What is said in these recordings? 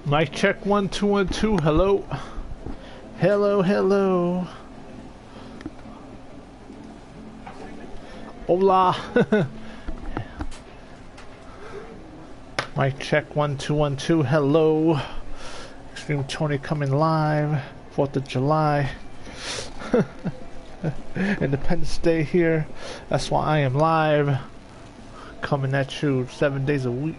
Mic check 1 2 1 2. Hello. Hello, hello. Hola. Mic check 1 2 1 2. Hello. Extreme Tony coming live. 4th of July. Independence Day here. That's why I am live. Coming at you 7 days a week.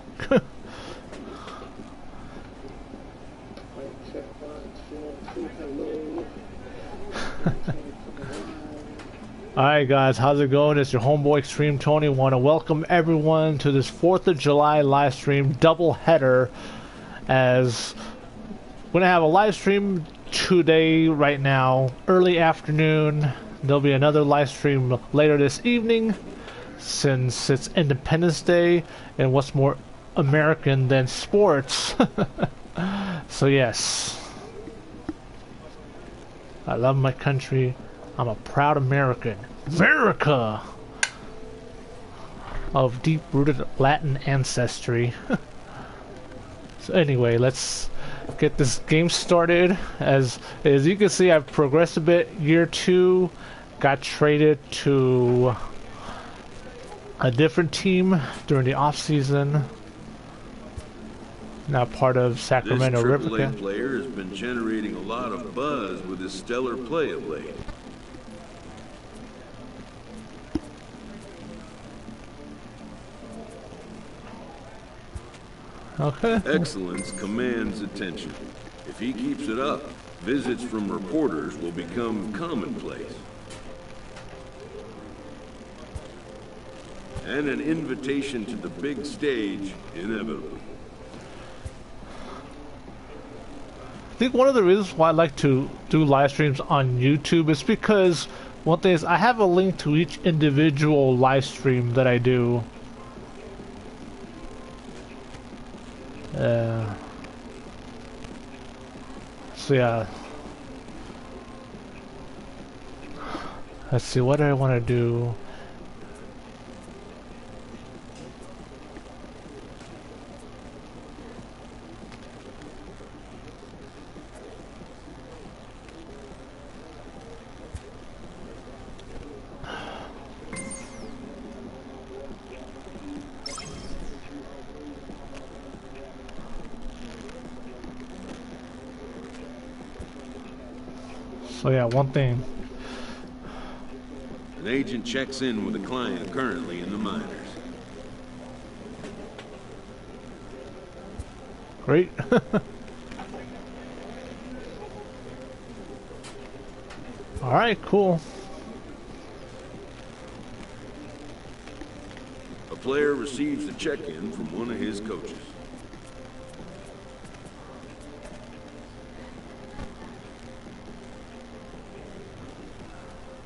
Alright guys, how's it going? It's your homeboy Extreme Tony. Want to welcome everyone to this 4th of July live stream double header, as we're going to have a live stream today right now, early afternoon. There'll be another live stream later this evening, since it's Independence Day, and what's more American than sports? So yes, I love my country. I'm a proud American. America! Of deep-rooted Latin ancestry. So anyway, let's get this game started. As you can see, I've progressed a bit. Year 2 got traded to a different team during the off-season. Now part of Sacramento River. This AAA player has been generating a lot of buzz with his stellar play of late. Okay. Excellence commands attention. If he keeps it up, visits from reporters will become commonplace. And an invitation to the big stage, inevitable. I think one of the reasons why I like to do live streams on YouTube is because one thing is I have a link to each individual live stream that I do. So yeah. Let's see, what do I want to do? So yeah, one thing. An agent checks in with a client currently in the minors. Great. Alright, cool. A player receives a check-in from one of his coaches.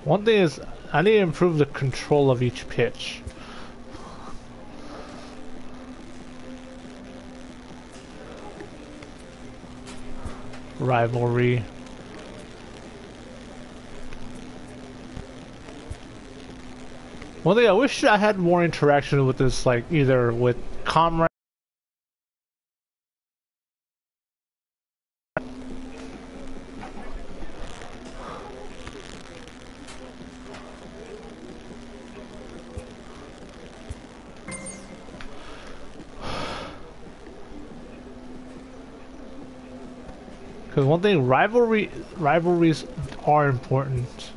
One thing is, I need to improve the control of each pitch. Rivalry. One thing I wish I had more interaction with this, like either with comrades. Because one thing, rivalries are important.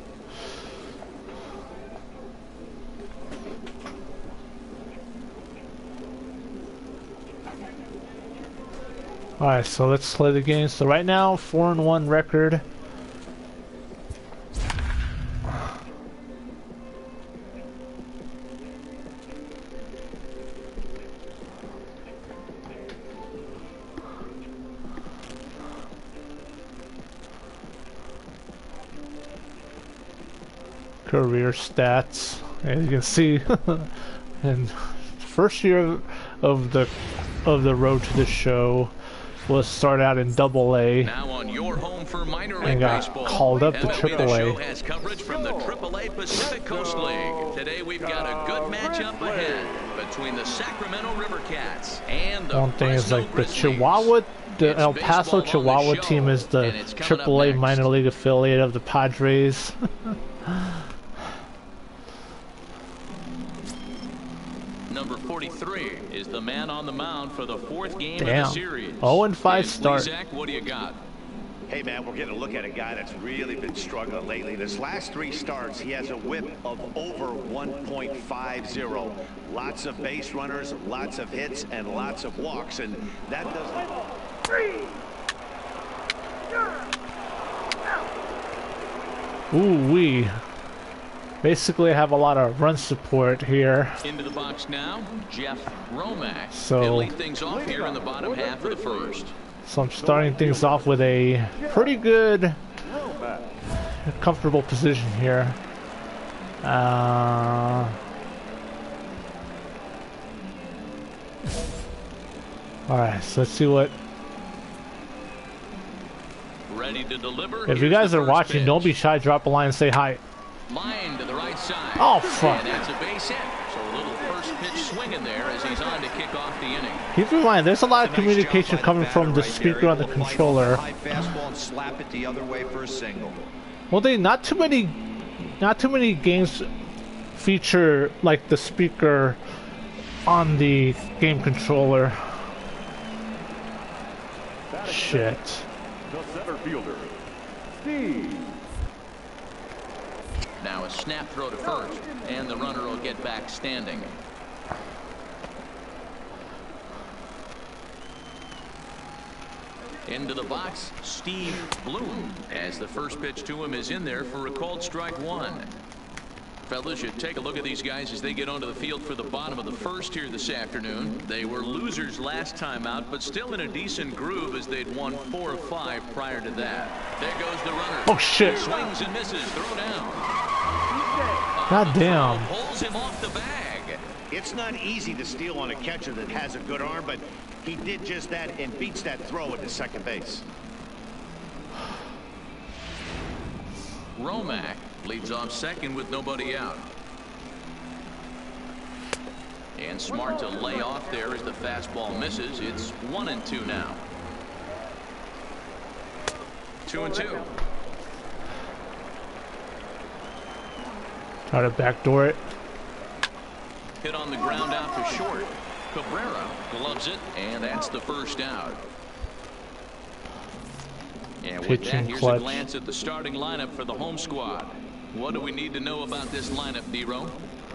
Alright, so let's play the game. So right now, 4-1 record. Career stats, as you can see, and first year of the road to the show, was started out in Double-A Now on your home for minor and league got baseball, called up to MLB The Show Triple-A. has coverage from the AAA Pacific Coast League. Today we've got a good matchup ahead between the Sacramento River Cats and the One thing is Fresno like the Grizzlies. Chihuahua, the It's El Paso baseball on the Chihuahua show, team is the and it's coming up AAA next. minor league affiliate of the Padres. Number 43 is the man on the mound for the fourth game Damn. of the series. 0-5 And start. Zach, what do you got? Hey, man, we're getting a look at a guy that's really been struggling lately. This last 3 starts, he has a whip of over 1.50. Lots of base runners, lots of hits, and lots of walks, and that doesn't... Ooh wee. Basically, I have a lot of run support here. Into the box now, Jeff Romack. So- He'll lead things off here in the bottom half of the first. So I'm starting things off with a pretty good, comfortable position here. Alright, so let's see what... Ready to deliver. If you Here's guys the are first watching, pitch. don't be shy, drop a line and say hi. Line to the right side. Oh, fuck. And that's a base hit. So a little first pitch swinging there as he's on to kick off the inning. Keep in mind, there's a lot of Nice job communication by coming batter from the right speaker there. on the Able to light controller. off a high fastball and slap it the other way for a single. Well, not too many games feature like the speaker on the game controller. Shit. The center fielder, Steve. Now a snap throw to first, and the runner will get back standing. Into the box, Steve Bloom, as the first pitch to him is in there for a called strike one. Fellas, you take a look at these guys as they get onto the field for the bottom of the first here this afternoon. They were losers last time out, but still in a decent groove as they'd won 4 of 5 prior to that. There goes the runner. Oh, shit. He swings and misses. Throw down. God damn. Pulls him off the bag. It's not easy to steal on a catcher that has a good arm, but he did just that and beats that throw into second base. Romack leads off second with nobody out. And smart to lay off there as the fastball misses. It's 1-2 now. 2-2. Try to backdoor it. Hit on the ground out to short. Cabrera gloves it, and that's the first out. And with Pitching that, here's clutch. a glance at the starting lineup for the home squad. What do we need to know about this lineup, D-Row?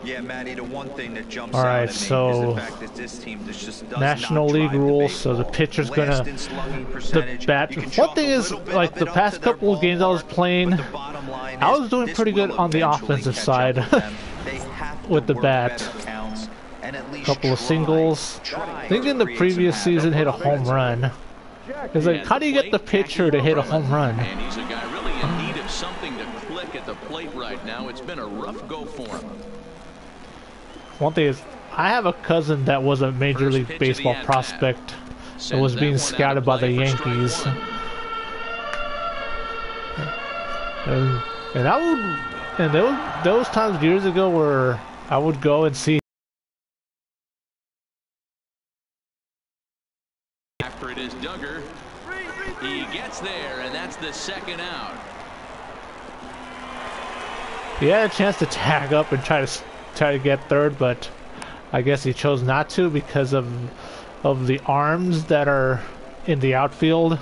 Yeah, Matty, the one thing that jumps All out right, at me so is the fact that this team just does National not League drive the rules, so the baseball. pitcher's Last gonna in slugging the percentage. bat. You can One chalk thing a is, little bit like of the it up past to their couple of games I was ballpark, playing, but the bottom line I is was doing this pretty good will on the eventually offensive catch side up with them. They have to with the work bat. better counts and at least Couple of try singles. I think in the to create previous some season hit a havoc. home run. It's like, how do you get the pitcher to hit a home run? And he's a guy really in need of something to click at the plate right now. It's been a rough go for him. One thing is, I have a cousin that was a Major First League pitch of the Baseball at-bat. prospect that Sends was that being one out scouted of by the play for strike Yankees. one. And I would, and those times years ago where I would go and see. After it is Duggar. He gets there, and that's the second out. He had a chance to tag up and try to get third, but I guess he chose not to because of the arms that are in the outfield.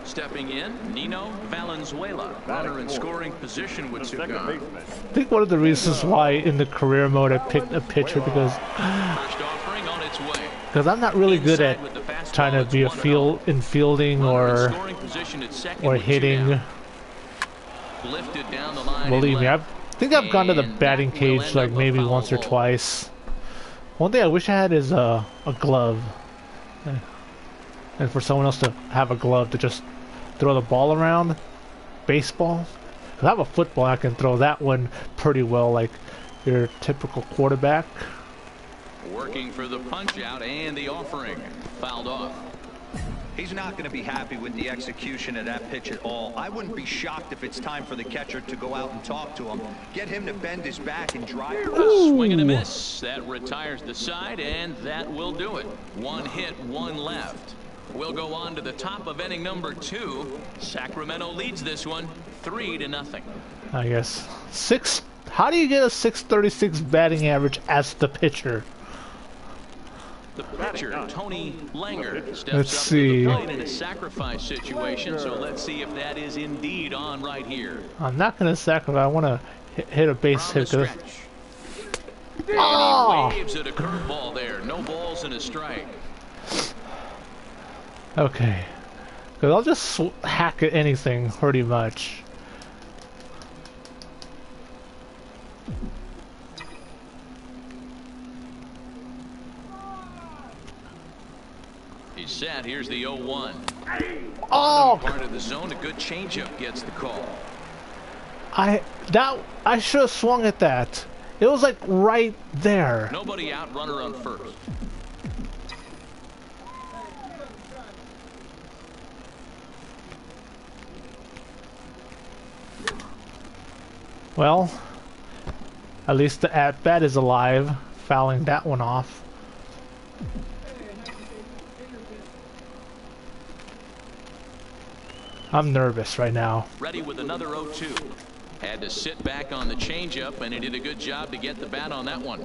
Stepping in, Nino Valenzuela. Runner in scoring position with two Second gone. baseman. I think one of the reasons why in the career mode I picked a pitcher because First offering on its way. I'm not really good at Inside with the fastball, trying to it's be a 1-0. in fielding Runner in or scoring position at second or with two hitting. down. Lifted down the line. Believe in me, I left. think I've gone to the And batting that will cage end like up a maybe foul once or ball. twice. One thing I wish I had is a glove. And for someone else to have a glove to just throw the ball around. Baseball. 'Cause I have a football, I can throw that one pretty well like your typical quarterback. Working for the punch out and the offering. Fouled off. He's not going to be happy with the execution of that pitch at all. I wouldn't be shocked if it's time for the catcher to go out and talk to him. Get him to bend his back and drive. Swing and a miss. That retires the side, and that will do it. One hit, one left. We'll go on to the top of inning number 2. Sacramento leads this one 3-0. I guess. How do you get a 636 batting average as the pitcher? The pitcher, Tony Langer, Let's steps up see. to the plate in a sacrifice situation, so let's see if that is indeed on right here. I'm not going to sacrifice. I want to hit a base On the hit. 'Cause- stretch. Oh! And he waves at a curveball there. No balls and a strike. Okay. Because I'll just hack at anything pretty much. He's set. Here's the 0-1. Oh! Part of the zone. A good changeup gets the call. I should have swung at that. It was like right there. Nobody out. Runner on first. Well, at least the at-bat is alive, fouling that one off. I'm nervous right now. Ready with another 0-2. Had to sit back on the changeup, and he did a good job to get the bat on that one.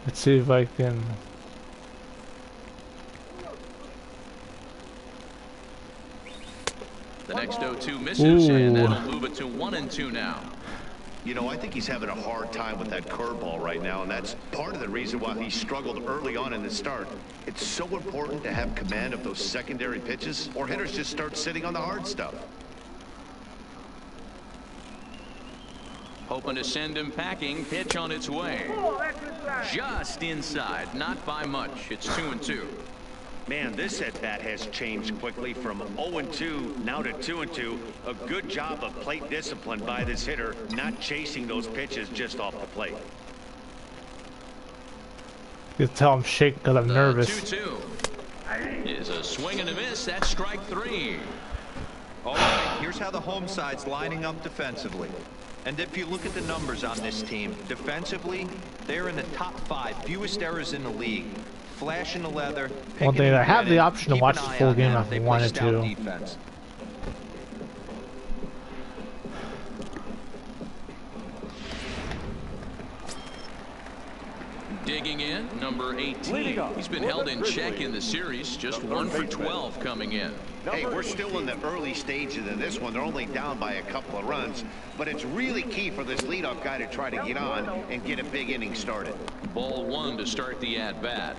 Let's see if I can... The next 0-2 misses, Ooh. and that'll move it to 1-2 now. You know, I think he's having a hard time with that curveball right now, and that's part of the reason why he struggled early on in the start. It's so important to have command of those secondary pitches, or hitters just start sitting on the hard stuff. Hoping to send him packing. Pitch on its way. Just inside. Not by much. It's 2-2. Man, this at-bat has changed quickly from 0-2 now to 2-2. A good job of plate discipline by this hitter, not chasing those pitches just off the plate. You can tell I'm shaking because I'm nervous. 2-2 is a swing and a miss. That's strike 3. All right, here's how the home side's lining up defensively. And if you look at the numbers on this team, defensively, they're in the top 5 fewest errors in the league. Flash in the leather. Well, they I have the option to watch the full game if they wanted to. Defense. Digging in, number 18. He's been held in check in the series. Just 1 for 12 coming in. Hey, we're still in the early stages of this one. They're only down by a couple of runs, but it's really key for this leadoff guy to try to get on and get a big inning started. Ball 1 to start the at-bat.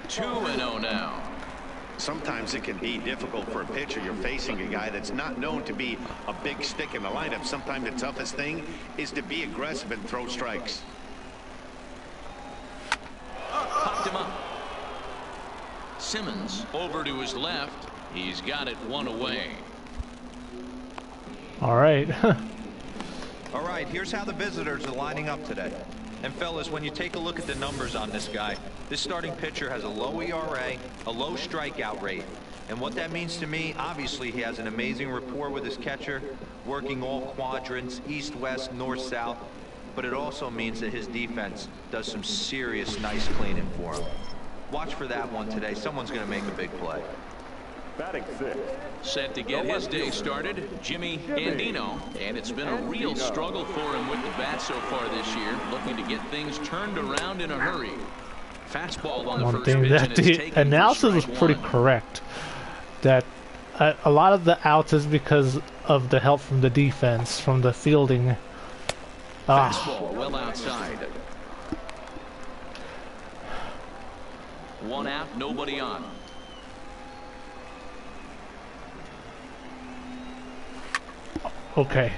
Two and 0 now. Sometimes it can be difficult for a pitcher. You're facing a guy that's not known to be a big stick in the lineup. Sometimes the toughest thing is to be aggressive and throw strikes. Popped him up. Simmons over to his left. He's got it 1 away. All right. All right, here's how the visitors are lining up today. And fellas, when you take a look at the numbers on this guy, this starting pitcher has a low ERA, a low strikeout rate. And what that means to me, obviously he has an amazing rapport with his catcher, working all quadrants, east, west, north, south. But it also means that his defense does some serious nice cleaning for him. Watch for that one today. Someone's going to make a big play. Batting 6. Set to get his day started, Jimmy Andino. And it's been a real struggle for him with the bat so far this year, looking to get things turned around in a hurry. Fastball on the One first thing pitch, that and it's the taken for analysis was strike pretty 1. correct. That a lot of the outs is because of the help from the defense, from the fielding. Fastball well outside. 1 out, nobody on. Okay.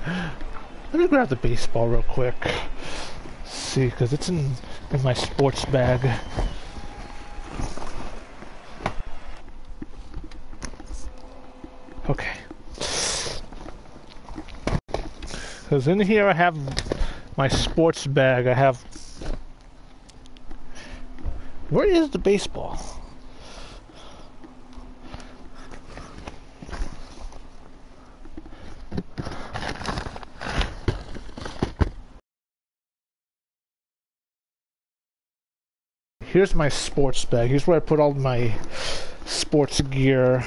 Let me grab the baseball real quick. See, because it's in my sports bag. Okay. Because in here I have my sports bag. I have... Where is the baseball? Here's my sports bag. Here's where I put all my sports gear.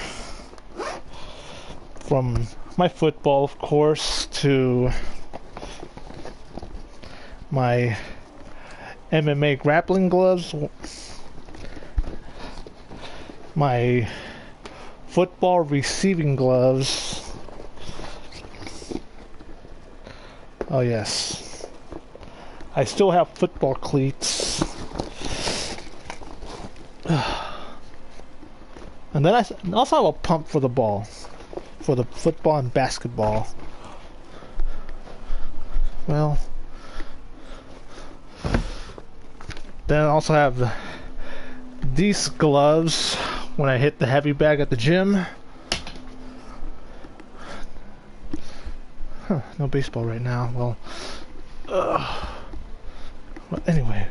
From my football, of course, to my MMA grappling gloves, my football receiving gloves. Oh yes, I still have football cleats. And then I also have a pump for the ball, for the football and basketball. Well, then I also have these gloves when I hit the heavy bag at the gym. Huh, no baseball right now. Well, anyway.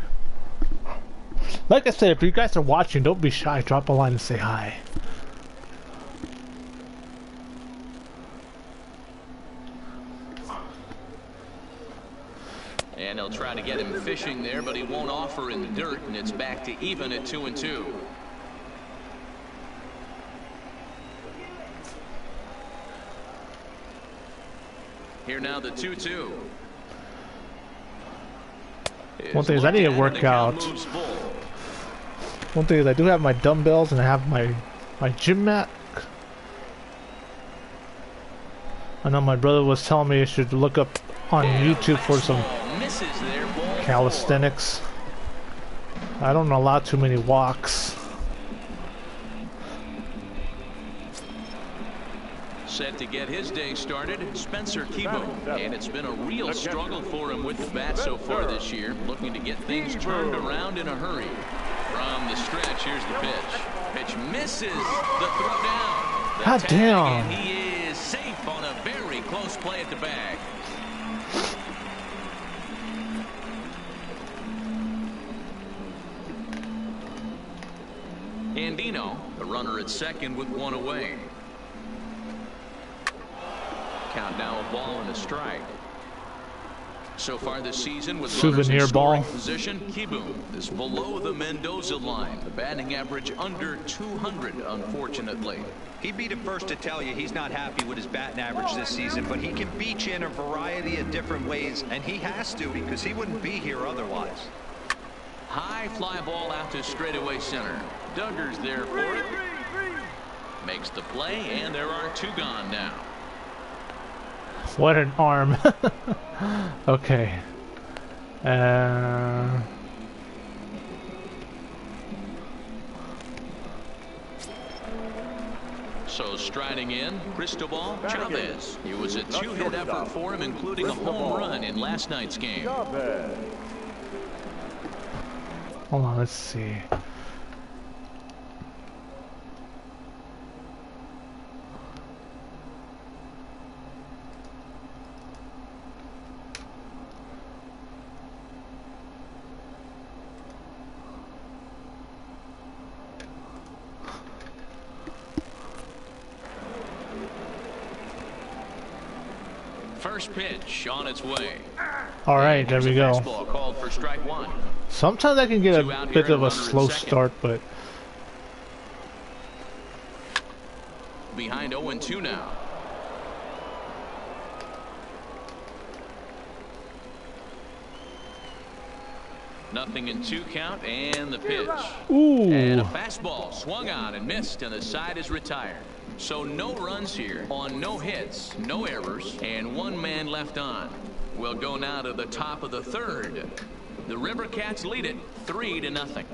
Like I said, if you guys are watching, don't be shy. Drop a line and say hi. And they'll try to get him fishing there, but he won't offer in the dirt, and it's back to even at 2-2. Here now the 2-2. One thing is I need to work out. One thing is I do have my dumbbells and I have my gym mat. I know my brother was telling me I should look up on YouTube for some calisthenics. I don't allow too many walks. Set to get his day started, Spencer Kieboom. And it's been a real struggle for him with the bat so far this year, looking to get things turned around in a hurry. From the stretch, here's the pitch. Pitch misses the throw down. God damn. And he is safe on a very close play at the bag. Andino, the runner at second with one away. Count now a ball and a strike. So far this season with souvenir ball position, Kieboom is below the Mendoza line. The batting average under 200, unfortunately. He'd be the first to tell you he's not happy with his batting average this season, but he can beat you in a variety of different ways, and he has to because he wouldn't be here otherwise. High fly ball out to straightaway center. Duggar's there for it. Makes the play, and there are two gone now. What an arm. Okay. So striding in, Cristobal Chavez. It was a two-hit effort for him, including a home run in last night's game. Hold on, let's see. First pitch on its way. All right, there we go. Called for strike one. Sometimes I can get a bit of a slow start, but behind 0-2 now. Nothing in 2 count, and the pitch. Ooh. And a fastball swung on and missed, and the side is retired. So no runs here on no hits, no errors, and 1 man left on. We'll go now to the top of the third. The River Cats lead it 3-0.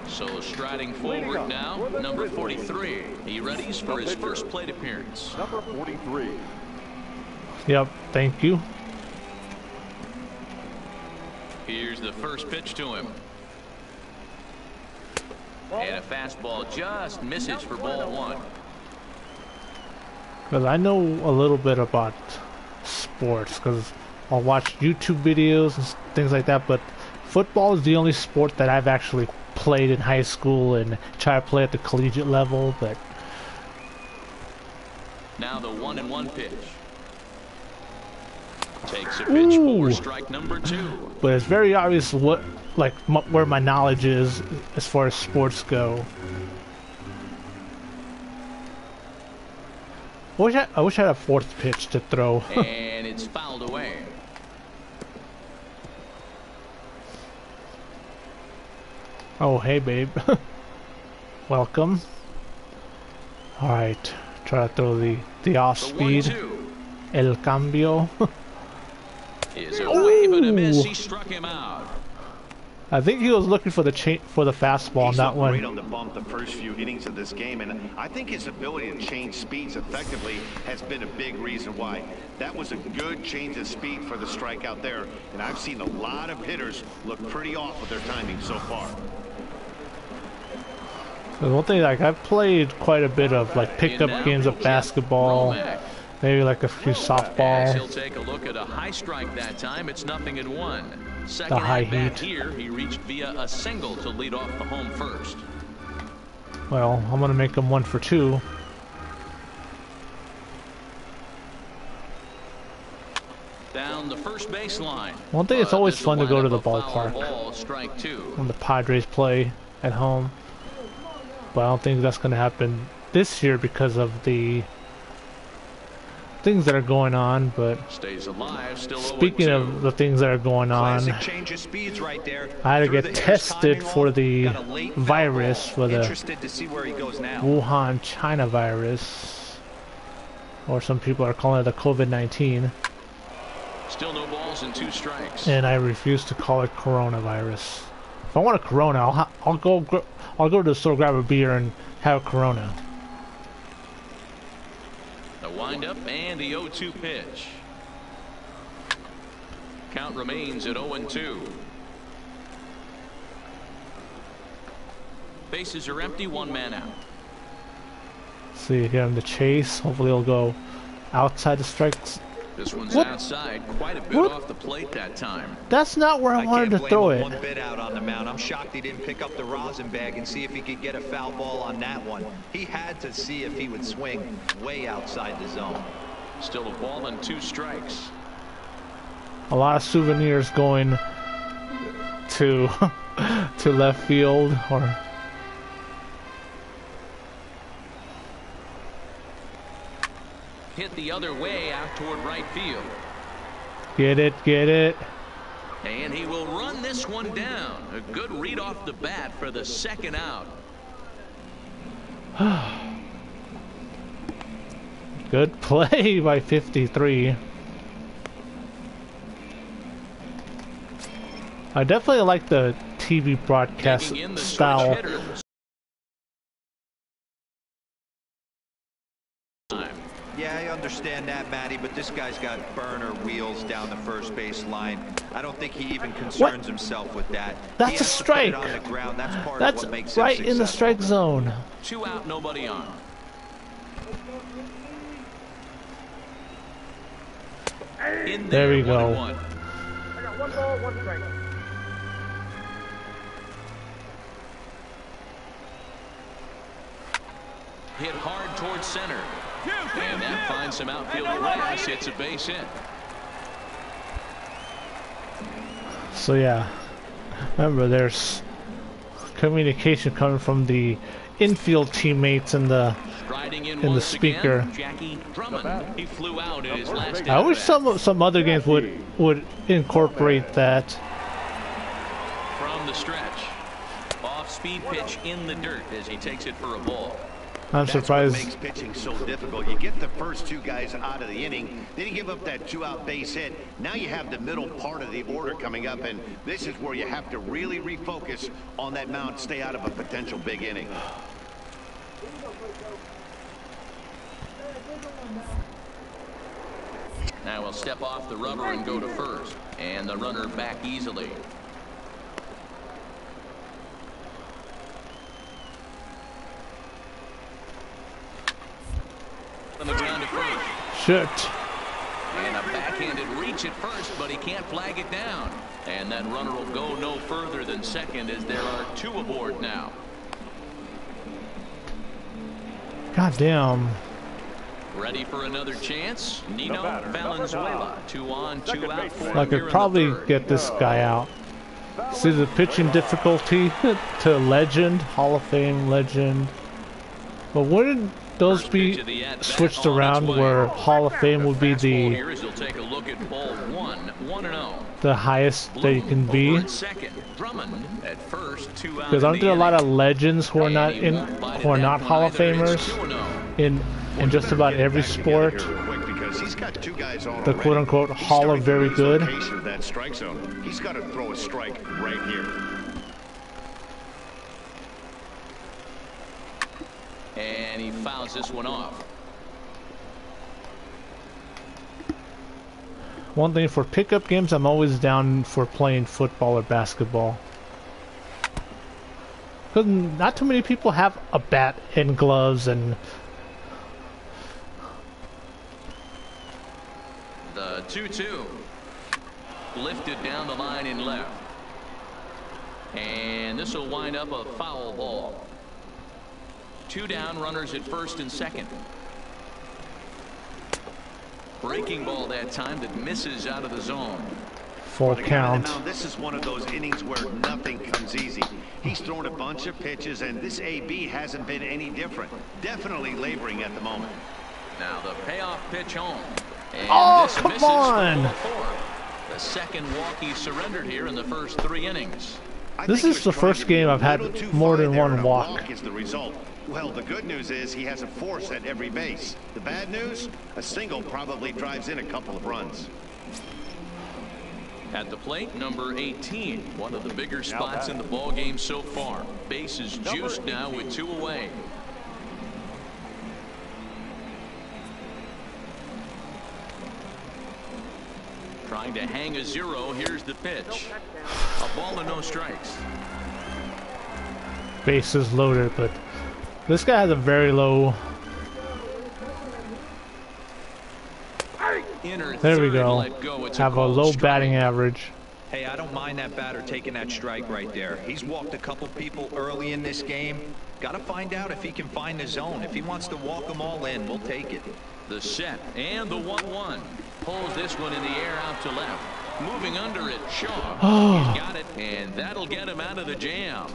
So striding forward now, number 43. He readies for his first plate appearance. Number 43. Yep, thank you. Here's the first pitch to him. And a fastball just misses for ball one. Because I know a little bit about sports, because I'll watch YouTube videos and things like that, but football is the only sport that I've actually played in high school and tried to play at the collegiate level, but... Now the 1-1 pitch. Takes a pitch for strike number 2. But it's very obvious what, like, where my knowledge is as far as sports go. I wish I had a fourth pitch to throw. And it's fouled away. Oh, hey, babe. Welcome. Alright, try to throw the off speed. El cambio. Is a wave and a miss. He struck him out. I think he was looking for the fastball on that one. He's great on the bump the first few innings of this game, and I think his ability to change speeds effectively has been a big reason why. That was a good change of speed for the strikeout there, and I've seen a lot of hitters look pretty off with their timing so far. The one thing, like, I've played quite a bit of like pickup games of basketball, maybe like a few softball. He'll take a look at a high strike that time. It's 0-1. Second The high at bat heat. here, he reached via a single to lead off the home first. Well, I'm gonna make him 1 for 2. Down the first baseline. One thing, it's always This fun to will go to wind the up a foul ballpark ball, strike 2. when the Padres play at home. But I don't think that's gonna happen this year because of the things that are going on. But Stays alive, still speaking 0-2. of the things that are going on, Classic change of speeds right there. I had to Threw get the hitter's tested timing for off, the got a late foul virus, ball. for the Interested to see where he goes now. Wuhan, China virus, or some people are calling it the COVID-19, Still no balls and 2 strikes. and I refuse to call it coronavirus. If I want a Corona, I'll go to the store, grab a beer, and have a Corona. The windup and the 0-2 pitch. Count remains at 0-2. Bases are empty, 1 man out. See, get him the chase. Hopefully, he'll go outside the strikes. This one's What? outside, quite a bit What? off the plate that time. That's not where I wanted to can't throw blame it. him one bit out on the mound. I'm shocked he didn't pick up the rosin bag and see if he could get a foul ball on that one. He had to see if he would swing way outside the zone. Still a ball and 2 strikes. A lot of souvenirs going to to left field, or Hit the other way out toward right field. get it. And he will run this one down. A good read off the bat for the second out. Good play by 53. I definitely like the TV broadcast Taking in the switch style. hitter. Yeah, I understand that, Matty, but this guy's got burner wheels down the first base line. I don't think he even concerns himself with that. That's He a has to put it strike. on the ground. That's part That's of what makes him right in the successful. strike zone. 2 out, nobody on. In There we go. 1-1. I got 1 ball, 1 strike. Hit hard towards center. And that finds some outfield grass. It's a base hit. So yeah, remember there's communication coming from the infield teammates and the. Striding in the once speaker. again, Jackie Drummond. He flew out in his last I wish at-bat. some other games would incorporate that. From the stretch. Off-speed pitch in the dirt as he takes it for a ball. I'm That's what surprised. makes pitching so difficult. You get the first 2 guys out of the inning, then you give up that 2-out base hit. Now you have the middle part of the order coming up, and this is where you have to really refocus on that mound, stay out of a potential big inning. Now he'll step off the rubber and go to first. And the runner back easily. Shit. And a backhanded reach at first, but he can't flag it down. And that runner will go no further than second as there are 2 aboard now. God damn. Ready for another chance? Nino Valenzuela. 2 on, 2 out for I him here could in the probably third. get this guy out. See the pitching difficulty to legend, Hall of Fame legend. But wouldn't those First be pitch of the at-bat switched on its around way. where Hall of Fame would be Fastball the here as he'll take a look at ball 1-0. the highest that you can Bloom be? over at second. Drummond at first, 2 out Because in aren't the there a lot inning. of legends who are not And he in, won't bite who at are that not one Hall of either. It's Famers 2-0. in just about every sport? He's got 2 guys on The already. quote-unquote He's Hall starting of to Very lose Good. location of that strike zone. He's got to throw a strike right here. And he fouls this one off. One thing for pickup games, I'm always down for playing football or basketball. Because not too many people have a bat and gloves and... The 2-2. Lifted down the line in left. And this will wind up a foul ball. 2 down, runners at first and second. Breaking ball that time that misses out of the zone. Full The guy on the count. mound, this is one of those innings where nothing comes easy. He's thrown a bunch of pitches, and this AB hasn't been any different. Definitely laboring at the moment. Now the payoff pitch home. And Oh, this come misses for on. ball 4. The second walk he surrendered here in the first 3 innings. This is the first game I've had more than one walk. Is the result. Well, the good news is he has a force at every base. The bad news, a single probably drives in a couple of runs. At the plate, number 18, one of the bigger spots in the ball game so far. Base is juiced now with 2 away. Trying to hang a 0. Here's the pitch. A ball and no strikes. Bases loaded, but this guy has a very low... Inner There we third, go. let go. It's Have a called low strike. batting average. Hey, I don't mind that batter taking that strike right there. He's walked a couple people early in this game. Got to find out if he can find the zone. If he wants to walk them all in, we'll take it. The set and the 1-1. Pulls this one in the air out to left. Moving under it, Shaw. He's got it, and that'll get him out of the jam.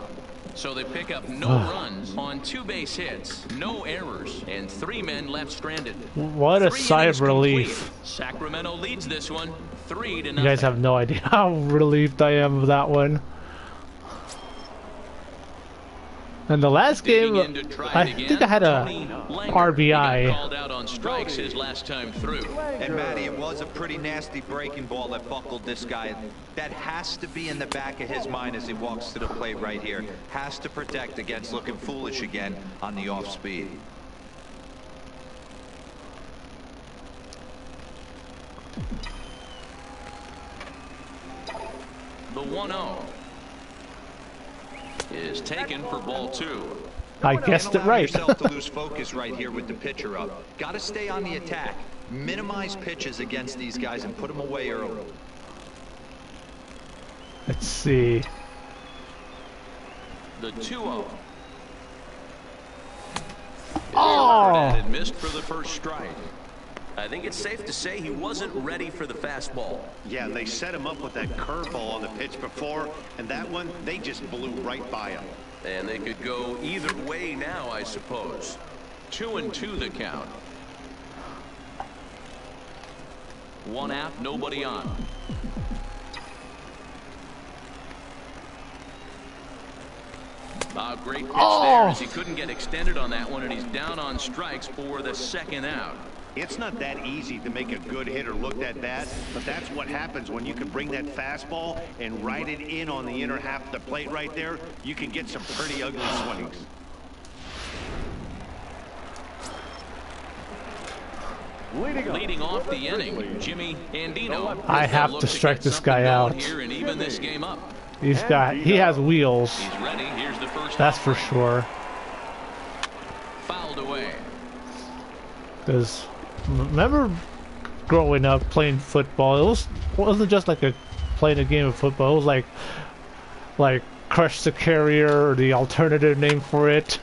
So they pick up no runs on 2 base hits, no errors, and 3 men left stranded. What a 3 sigh innings of relief. complete. Sacramento leads this one 3-0. You guys have no idea how relieved I am of that one. And the last game, I think I had a RBI. Called out on strikes his last time through. And Matty, it was a pretty nasty breaking ball that buckled this guy. That has to be in the back of his mind as he walks to the plate right here. Has to protect against looking foolish again on the off speed. The 1-0 is taken for ball 2. I guessed it Don't allow right. yourself to lose focus right here with the pitcher up. Got to stay on the attack. Minimize pitches against these guys and put them away early. Let's see. The 2-0. Oh! And missed for the first strike. I think it's safe to say he wasn't ready for the fastball. Yeah, they set him up with that curveball on the pitch before, and that one, they just blew right by him. And they could go either way now, I suppose. 2-2 the count. 1 out, nobody on. A great pitch there as he couldn't get extended on that one, and he's down on strikes for the 2nd out. It's not that easy to make a good hitter look that bad, but that's what happens when you can bring that fastball and ride it in on the inner half of the plate right there. You can get some pretty ugly swings. Leading off the inning, Jimmy Andino. I have to strike this guy out. Here and even this game up. He has wheels. He's ready. Here's the first. That's for sure. Fouled away. Because remember growing up playing football. It wasn't just like playing a game of football. It was like Crush the Carrier, or the alternative name for it,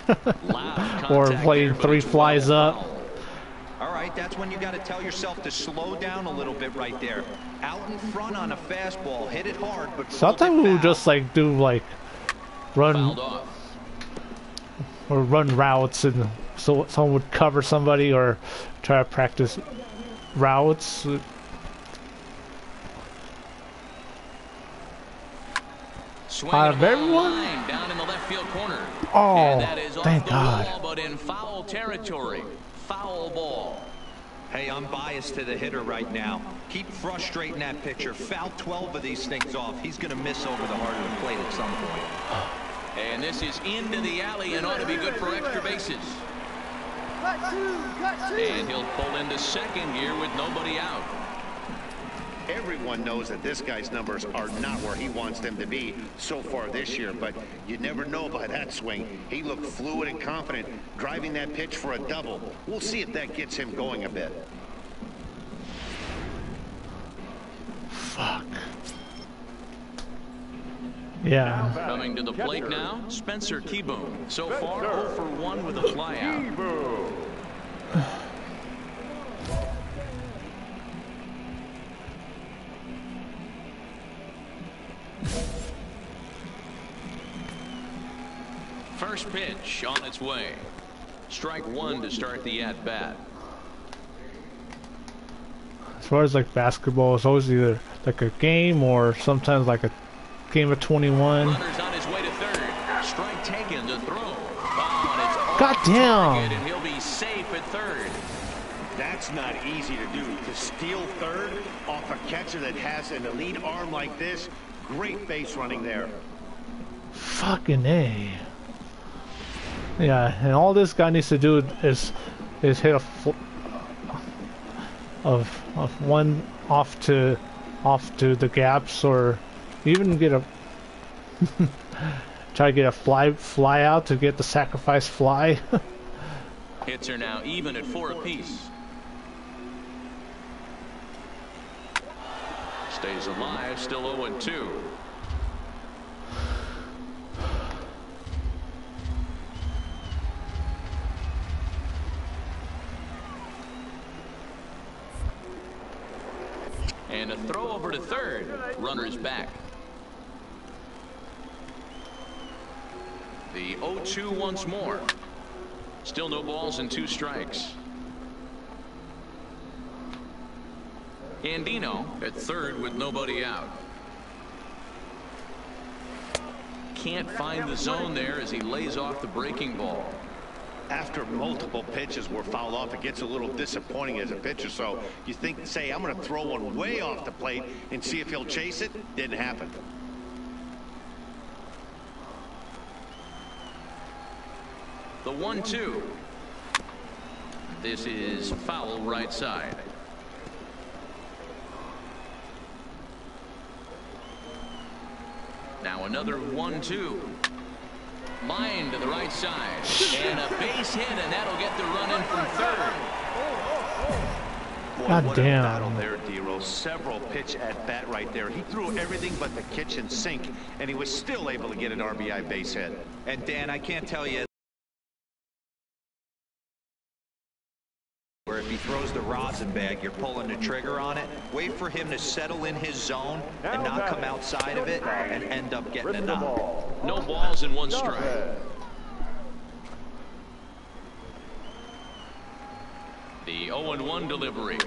or playing Three Flies Up. All right, that's when you got to tell yourself to slow down a little bit right there. Out in front on a fastball, hit it hard, but sometimes we would just like do like run routes, and so someone would cover somebody or try to practice routes. Out of everyone? Down in the left field corner. Oh, and that is thank off the God. Wall, but in foul territory. Foul ball. Hey, I'm biased to the hitter right now. Keep frustrating that pitcher. Foul 12 of these things off. He's going to miss over the heart of the plate at some point. And this is into the alley and ought to be good for extra bases. And he'll pull into second gear with nobody out. Everyone knows that this guy's numbers are not where he wants them to be so far this year, but you never know by that swing. He looked fluid and confident, driving that pitch for a double. We'll see if that gets him going a bit. Fuck. Yeah. Coming to the plate now, Spencer Kieboom. So far, 0 for 1 with a flyout. First pitch on its way. Strike one to start the at-bat. As far as like basketball, it's always either like a game or sometimes like a game of 21. Runner's on his way to third. Strike taken to throw. Oh, God damn! And he'll be safe at third. That's not easy to do. To steal third off a catcher that has an elite arm like this, great base running there. Fucking A. Yeah, and all this guy needs to do is hit a of one off to the gaps, or even get a try to get a fly out to get the sacrifice fly. Hits are now even at 4 apiece. Stays alive, still 0-2. And a throw over to third. Runner's back. The 0-2 once more. Still no balls and 2 strikes. Andino at third with nobody out. Can't find the zone there as he lays off the breaking ball. After multiple pitches were fouled off, it gets a little disappointing as a pitcher. So you think, say, I'm going to throw one way off the plate and see if he'll chase it. Didn't happen. The 1-2. This is foul right side. Now another 1-2. Line to the right side. And a base hit, and that'll get the run in from third. Boy, God what a damn. battle there, D-Rose. Several pitch at bat right there. He threw everything but the kitchen sink, and he was still able to get an RBI base hit. And Dan, I can't tell you where if he throws the rosin bag, you're pulling the trigger on it. Wait for him to settle in his zone and not come outside of it and end up getting a knock. No balls and 1 strike. The 0-1 delivery.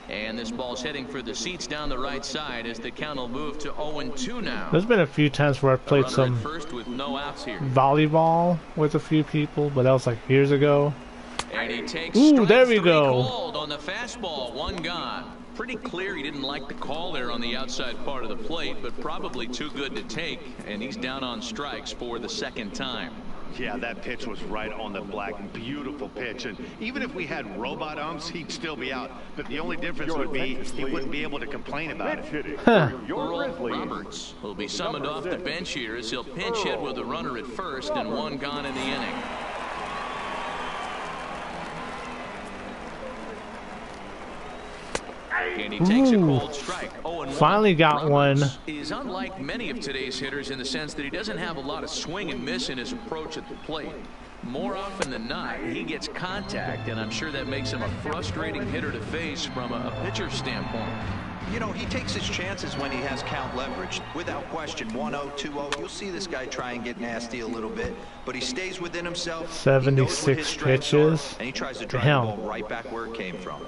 And this ball's heading for the seats down the right side as the count will move to 0-2 now. There's been a few times where I've played some first with no outs here. volleyball with a few people, but that was like years ago. And he takes Ooh, there we 3 go. called on the fastball. 1 gone. Pretty clear he didn't like the call there on the outside part of the plate, but probably too good to take, and he's down on strikes for the 2nd time. Yeah, that pitch was right on the black. Beautiful pitch. And even if we had robot umps, he'd still be out. But the only difference would be he wouldn't be able to complain about it. Earl Roberts will be summoned off the bench here as he'll pinch hit with a runner at first and 1 gone in the inning. And he takes a cold strike. 0-1. Finally got one. Is unlike many of today's hitters in the sense that he doesn't have a lot of swing and miss in his approach at the plate. More often than not, he gets contact, and I'm sure that makes him a frustrating hitter to face from a pitcher's standpoint. You know, he takes his chances when he has count leverage. Without question, 1-0, 2-0. You'll see this guy try and get nasty a little bit, but he stays within himself. 76 pitches. And he tries to drive the ball right back where it came from.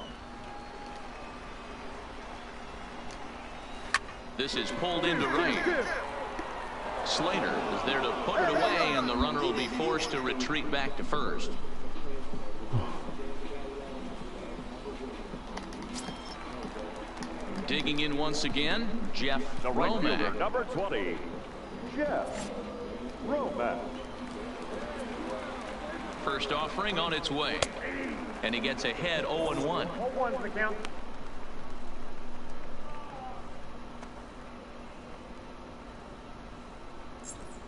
This is pulled into right. Slater is there to put it away, and the runner will be forced to retreat back to first. Digging in once again, Jeff Romack. Number 20, Jeff Romack. First offering on its way, and he gets ahead 0-1. 0-1's the count.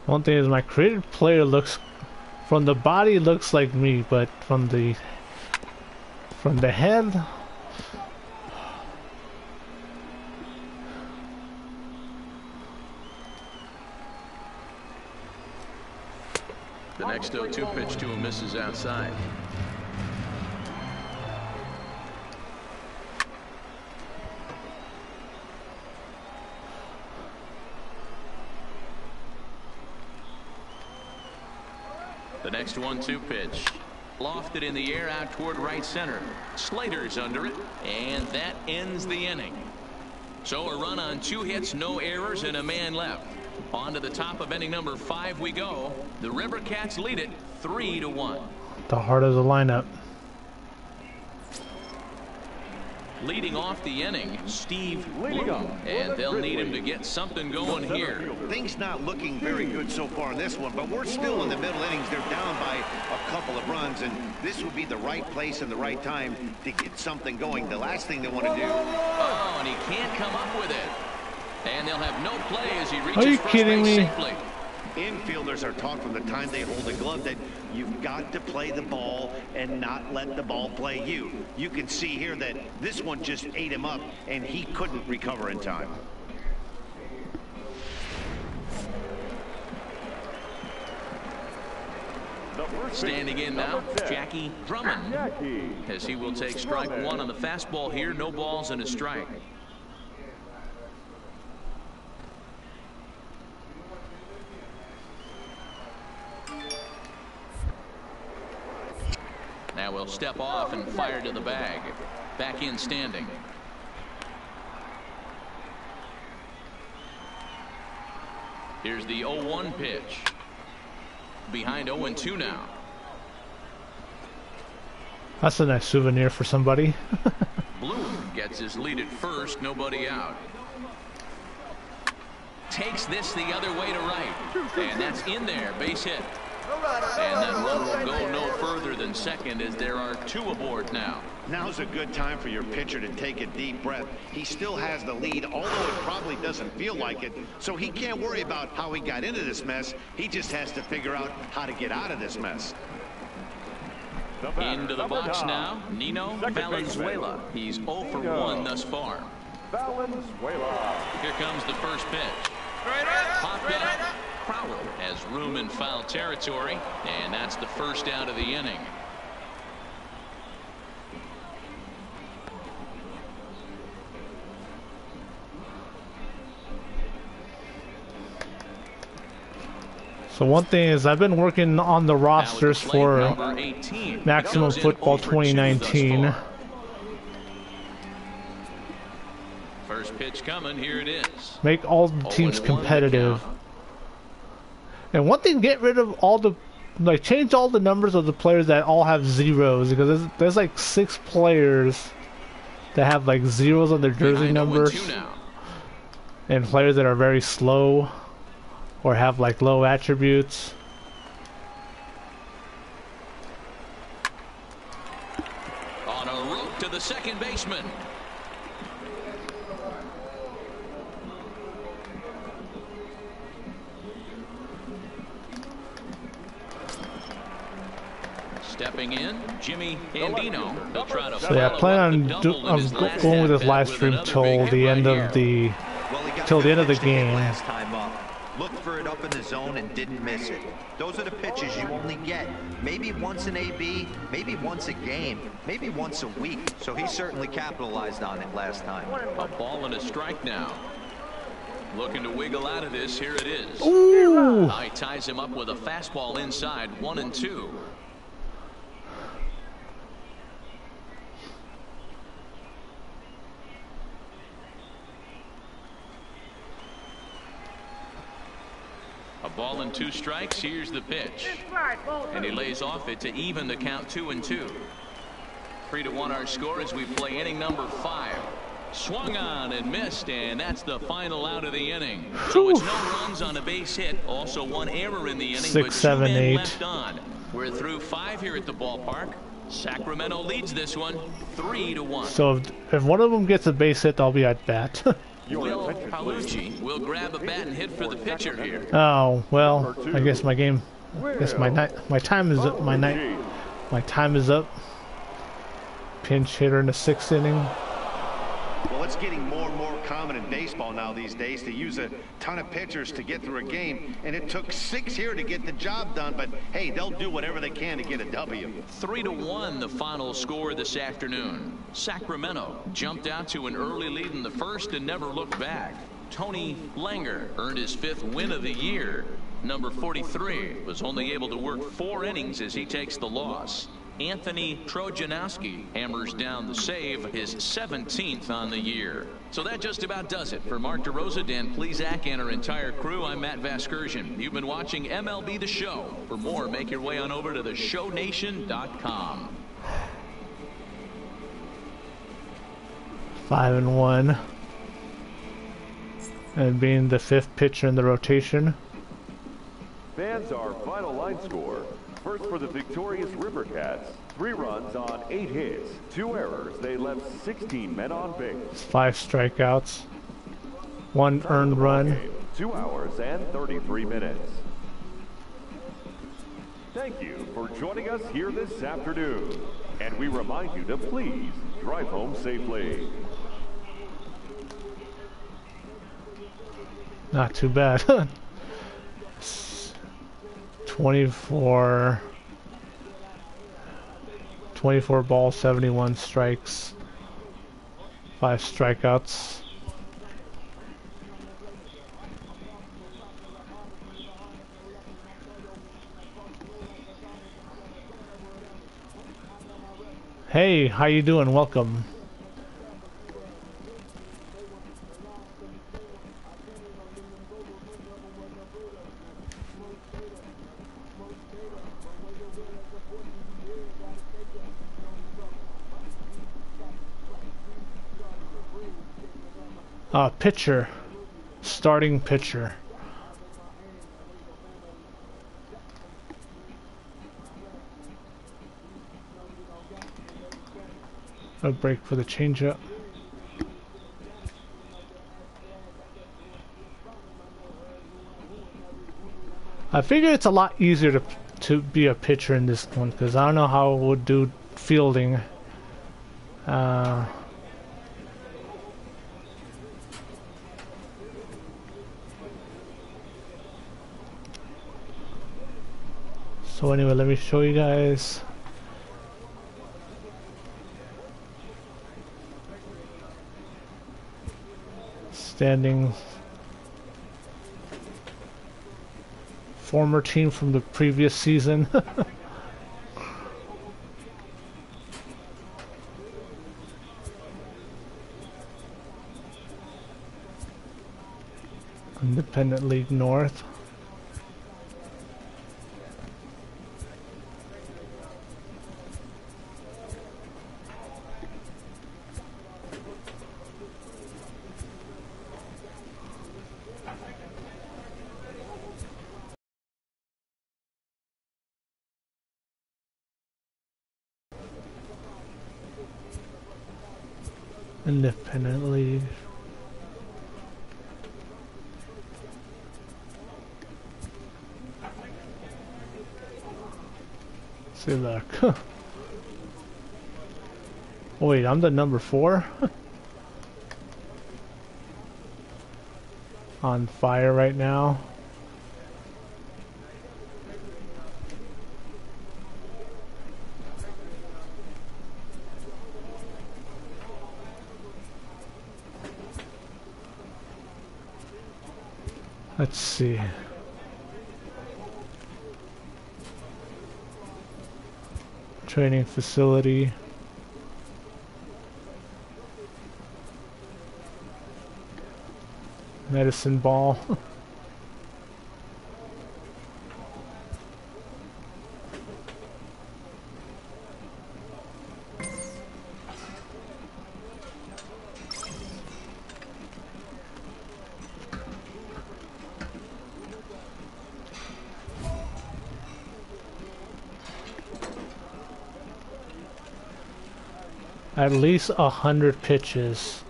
One thing is, my created player looks, from the body looks like me, but from the head. The next 0-2 pitch to him misses outside. The next 1-2 pitch. Lofted in the air out toward right center. Slater's under it, and that ends the inning. So a run on 2 hits, no errors, and a man left. On to the top of inning number 5 we go. The River Cats lead it 3-1. The heart of the lineup. Leading off the inning, Steve Bloom, and they'll need him to get something going here. Things not looking very good so far in this one, but we're still in the middle innings. They're down by a couple of runs, and this would be the right place and the right time to get something going. The last thing they want to do. Oh, and he can't come up with it. And they'll have no play as he reaches Are you first kidding base me? safely. Infielders are taught from the time they hold the glove that you've got to play the ball and not let the ball play you. You can see here that this one just ate him up, and he couldn't recover in time. Standing in now, Jackie Drummond, as he will take strike 1 on the fastball here. No balls and a strike. Now we'll step off and fire to the bag. Back in standing. Here's the 0-1 pitch. Behind 0-2 now. That's a nice souvenir for somebody. Bloom gets his lead at first, nobody out. Takes this the other way to right. And that's in there, base hit. And that run will go no further than second as there are 2 aboard now. Now's a good time for your pitcher to take a deep breath. He still has the lead, although it probably doesn't feel like it. So he can't worry about how he got into this mess. He just has to figure out how to get out of this mess. Into the box now, Nino Valenzuela. He's 0 for 1 thus far. Valenzuela. Here comes the first pitch. Popped up. Crowell has room in foul territory, and that's the first out of the inning. So one thing is, I've been working on the rosters for Maximum Football 2019. First pitch coming, here it is. Make all the teams competitive. And one thing, get rid of all the, like, change all the numbers of the players that all have zeros, because there's like 6 players that have like zeros on their jersey numbers, and players that are very slow or have like low attributes. On a rope to the second baseman. Stepping in, Jimmy Andino. He'll try to So yeah, I plan on going with this live stream till the end of the game. Last time up. Looked for it up in the zone and didn't miss it. Those are the pitches you only get. Maybe once an AB, maybe once a game, maybe once a week. So he certainly capitalized on it last time. A ball and a strike now. Looking to wiggle out of this. Here it is. Ooh. He ties him up with a fastball inside, 1-2. A ball and 2 strikes. Here's the pitch. And he lays off it to even the count 2-2. 3-1 our score as we play inning number 5. Swung on and missed, and that's the final out of the inning. So it's no runs on a base hit. Also 1 error in the inning. 6, 7, 8. Left on. We're through 5 here at the ballpark. Sacramento leads this one 3-1. So if one of them gets a base hit, I'll be at bat. Will Palucci will grab a bat and hit for the pitcher here. Oh well, I guess my game. I guess my time is up. My time is up. Pinch hitter in the 6th inning. Well, it's getting more and more common in baseball now these days to use a ton of pitchers to get through a game, and it took 6 here to get the job done, but hey, they'll do whatever they can to get a W. 3-1 the final score this afternoon. Sacramento jumped out to an early lead in the 1st and never looked back. Tony Langer earned his 5th win of the year. Number 43 was only able to work 4 innings as he takes the loss. Anthony Trojanowski hammers down the save, his 17th on the year. So that just about does it. For Mark DeRosa, Dan Plesac, and our entire crew, I'm Matt Vasgersian. You've been watching MLB The Show. For more, make your way on over to theshownation.com. 5-1. And being the 5th pitcher in the rotation. Fans, our final line score. First for the victorious River Cats, 3 runs on 8 hits, 2 errors. They left 16 men on base. 5 strikeouts, 1 earned run. 2 hours and 33 minutes. Thank you for joining us here this afternoon. And we remind you to please drive home safely. Not too bad. 24 balls, 71 strikes, 5 strikeouts. Hey, how you doing? Welcome. Pitcher. Starting pitcher. A break for the changeup. I figure it's a lot easier to be a pitcher in this one because I don't know how it would do fielding. So anyway, let me show you guys. Standings. Former team from the previous season. Independent League North. Independent League. See, look. Oh, wait, I'm the number 4? On fire right now. Let's see. Training facility. Medicine ball. At least 100 pitches.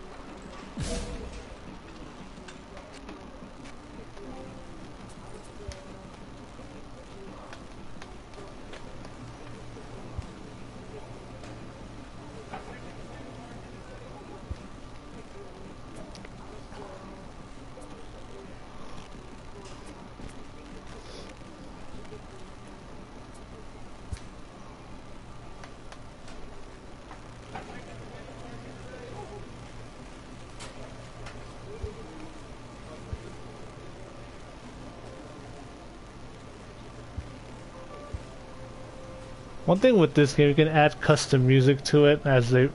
One thing with this game, you can add custom music to it as it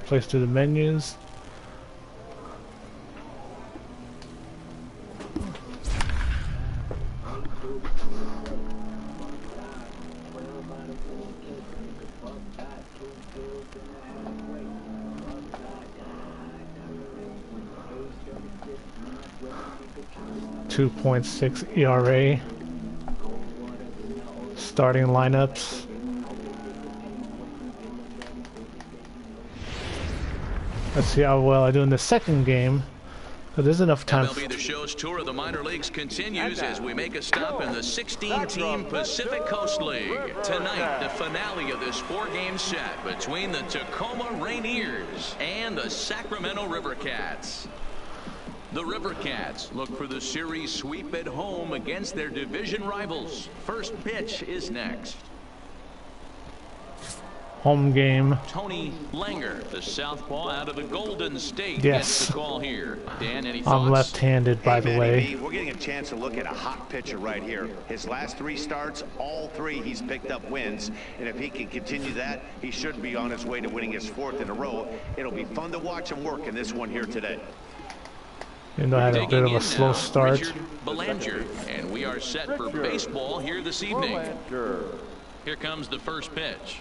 plays through the menus. .6 ERA. Starting lineups. Let's see how well I do in the second game. So there's enough time. MLB The Show's tour of the minor leagues continues as we make a stop in the 16-team Pacific Coast League. Tonight, the finale of this 4-game set between the Tacoma Rainiers and the Sacramento River Cats. The River Cats look for the series sweep at home against their division rivals. First pitch is next. Home game. Tony Langer, the southpaw out of the Golden State, yes. gets the call here. Dan, any thoughts? I'm left-handed, by the way. We're getting a chance to look at a hot pitcher right here. His last 3 starts, all 3 he's picked up wins. And if he can continue that, he should be on his way to winning his 4th in a row. It'll be fun to watch him work in this one here today. Even though I had a bit of a slow start. Richard Belanger, and we are set for baseball here this evening. Here comes the first pitch.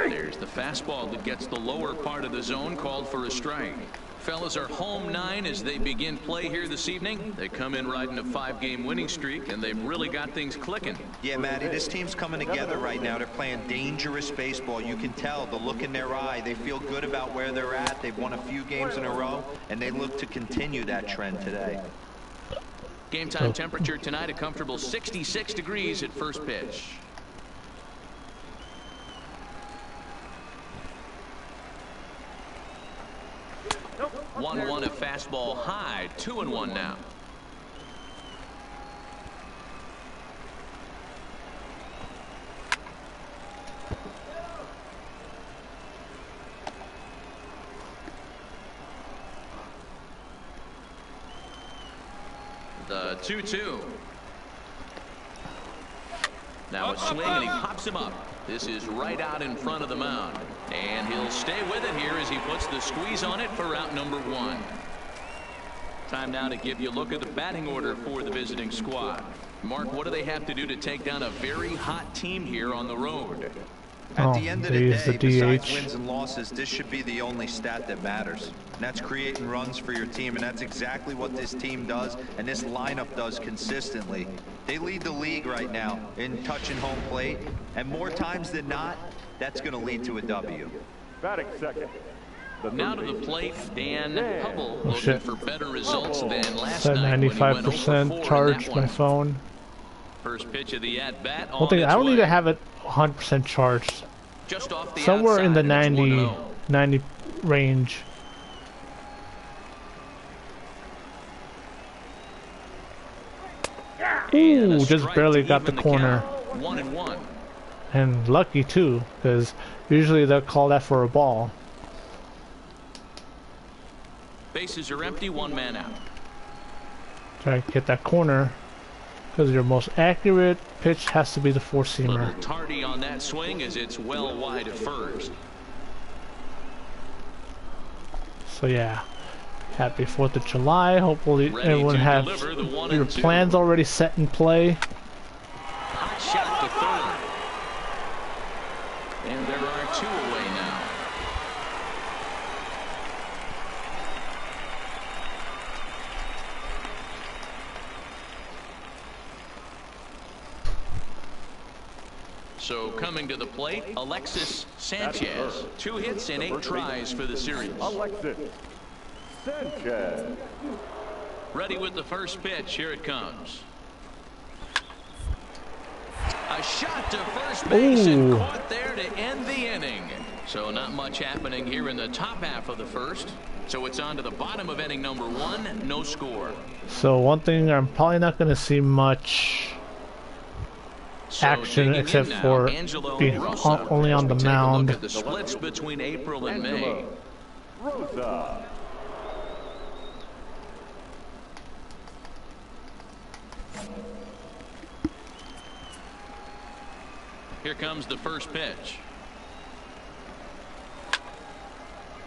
There's the fastball that gets the lower part of the zone, called for a strike. Fellas are home 9 as they begin play here this evening. They come in riding a 5-game winning streak, and they've really got things clicking. Yeah, Matty, this team's coming together right now. They're playing dangerous baseball. You can tell the look in their eye. They feel good about where they're at. They've won a few games in a row, and they look to continue that trend today. Game time temperature tonight, a comfortable 66 degrees at first pitch. One, a fastball high, 2-1 now. The 2-2. Now a swing, and he pops him up. This is right out in front of the mound. And he'll stay with it here as he puts the squeeze on it for out number 1. Time now to give you a look at the batting order for the visiting squad. Mark, what do they have to do to take down a very hot team here on the road? At the end of the day, besides DH. wins and losses, this should be the only stat that matters. And that's creating runs for your team, and that's exactly what this team does, and this lineup does consistently. They lead the league right now in touching home plate, and more times than not, that's going to lead to a W. Batting second. Now to the plate, Dan Hubble, looking for better results than last Set night when he went 95% 0 for 4 charged in that my one. phone. First pitch of the at-bat on One thing, its I don't need way. to have it 100% charged. Just off the Somewhere in the outside, and it's 90, 1-0. 90 range. And a Ooh, just strike barely to got the even corner. count. 1-1. And lucky too, because usually they'll call that for a ball. Bases are empty, one man out. Try to get that corner, because your most accurate pitch has to be the Little four-seamer. tardy on that swing as it's well wide of first. So yeah, happy 4th of July. Hopefully Ready everyone to has deliver the 1 your and 2. plans already set in play. Hot shot to third. And there are 2 away now. So coming to the plate, Alexis Sanchez. 2 hits and 8 tries for the series. Alexis Sanchez. Ready with the first pitch. Here it comes. A shot to first base and Ooh. caught there to end the inning. So not much happening here in the top half of the first. So it's on to the bottom of inning number 1. No score. So one thing, I'm probably not going to see much So action digging in except now, for Angelo being Rosa, only as on we the take a look mound. at the splits between April and May. Angelo Rosa. Here comes the first pitch.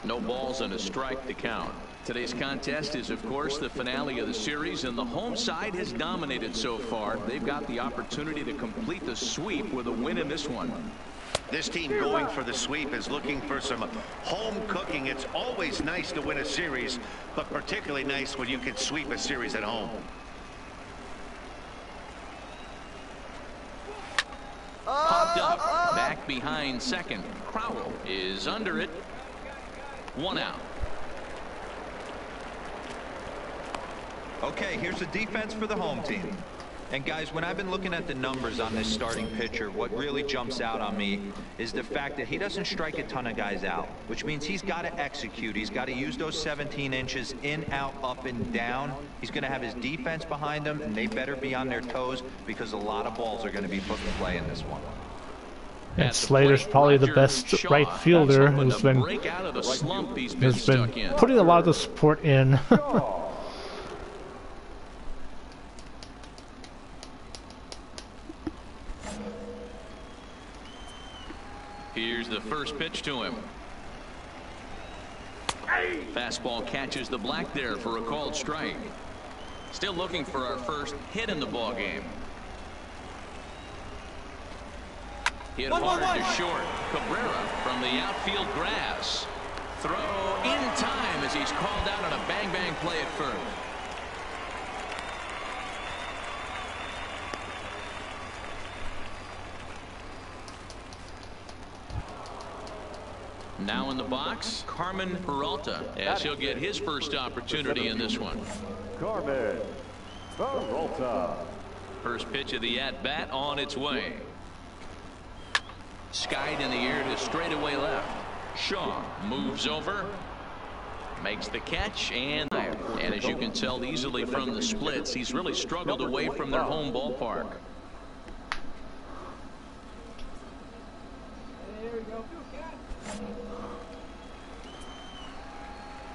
No balls and a strike to count. Today's contest is, of course, the finale of the series, and the home side has dominated so far. They've got the opportunity to complete the sweep with a win in this one. This team going for the sweep is looking for some home cooking. It's always nice to win a series, but particularly nice when you can sweep a series at home. Popped up, back behind second. Crowell is under it. 1 out. Okay, here's the defense for the home team. And guys, when I've been looking at the numbers on this starting pitcher, what really jumps out on me is the fact that he doesn't strike a ton of guys out, which means he's got to execute. He's got to use those 17 inches in, out, up, and down. He's going to have his defense behind him, and they better be on their toes because a lot of balls are going to be put in play in this one. And At the Slater's plate, probably the Roger best Shaw. right fielder That's hoping who's to been break out of the slump he's been stuck in. putting a lot of the support in. Here's the first pitch to him. Fastball catches the black there for a called strike. Still looking for our first hit in the ball game. Hit hard to short. Cabrera from the outfield grass. Throw in time as he's called out on a bang-bang play at first. Now in the box, Carmen Peralta, as he'll get his first opportunity in this one. Carmen Peralta. First pitch of the at-bat on its way. Skied in the air to straightaway left. Shaw moves over, makes the catch, and as you can tell easily from the splits, he's really struggled away from their home ballpark.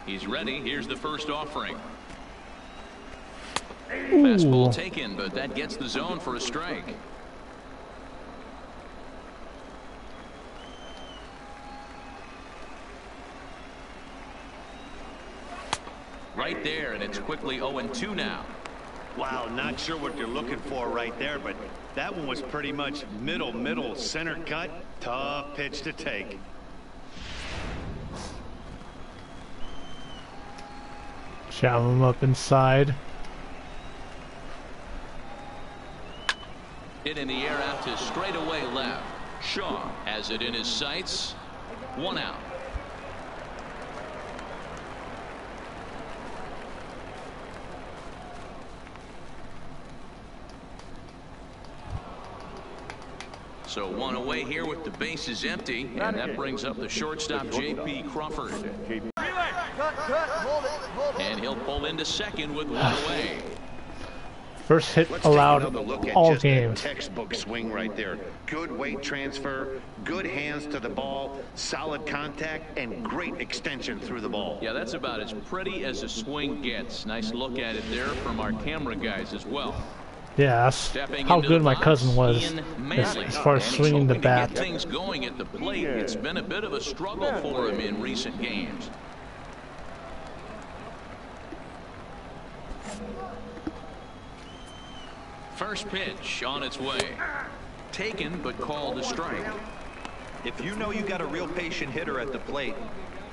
He's ready. Here's the first offering. Fastball taken, but that gets the zone for a strike. Right there, and it's quickly 0-2 now. Wow, not sure what they're looking for right there, but that one was pretty much middle, center cut. Tough pitch to take. Jam him up inside. Hit in the air out to straightaway left. Shaw has it in his sights. 1 out. So one away here with the bases empty, and that brings up the shortstop, J.P. Crawford. And he'll pull into second with one away. First hit Let's allowed take another look at all just games. A textbook swing right there. Good weight transfer, good hands to the ball, solid contact, and great extension through the ball. Yeah, that's about as pretty as a swing gets. Nice look at it there from our camera guys as well. Yeah, that's how good my cousin was as far as swinging the bat. To get things going at the plate. It's been a bit of a struggle for him in recent games. First pitch on its way. Taken, but called a strike. If you know you got a real patient hitter at the plate,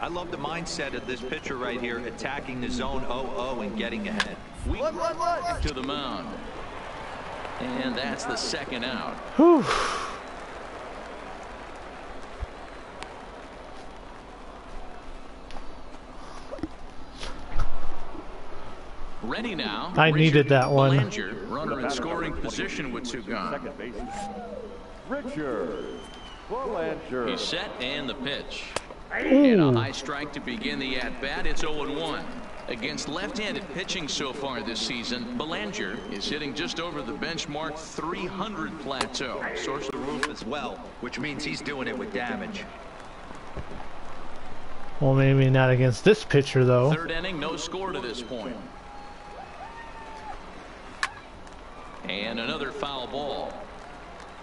I love the mindset of this pitcher right here, attacking the zone 0-0 and getting ahead. To the mound. And that's the second out. Whew. Ready now. I needed that one. Belanger, runner in scoring position with two gone. Second baseman, Richard Belanger. He's set and the pitch. And a high strike to begin the at-bat. It's 0-1. Against left-handed pitching so far this season, Belanger is hitting just over the benchmark 300 plateau. Source the roof as well, which means he's doing it with damage. Well, maybe not against this pitcher, though. Third inning, no score to this point. And another foul ball.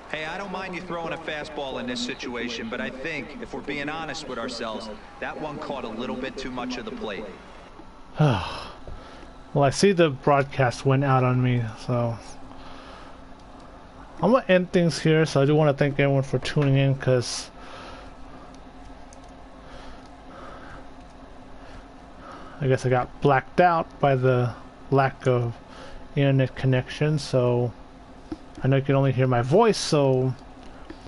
Hey, I don't mind you throwing a fastball in this situation, but I think, if we're being honest with ourselves, that one caught a little bit too much of the plate. Well, I see the broadcast went out on me, so I'm gonna end things here. So I do want to thank everyone for tuning in, because I guess I got blacked out by the lack of internet connection. So I know you can only hear my voice, so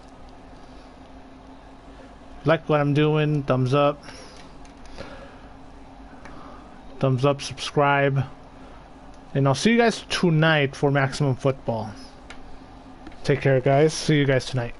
if you like what I'm doing, thumbs up, subscribe, and I'll see you guys tonight for Maximum Football. Take care, guys. See you guys tonight.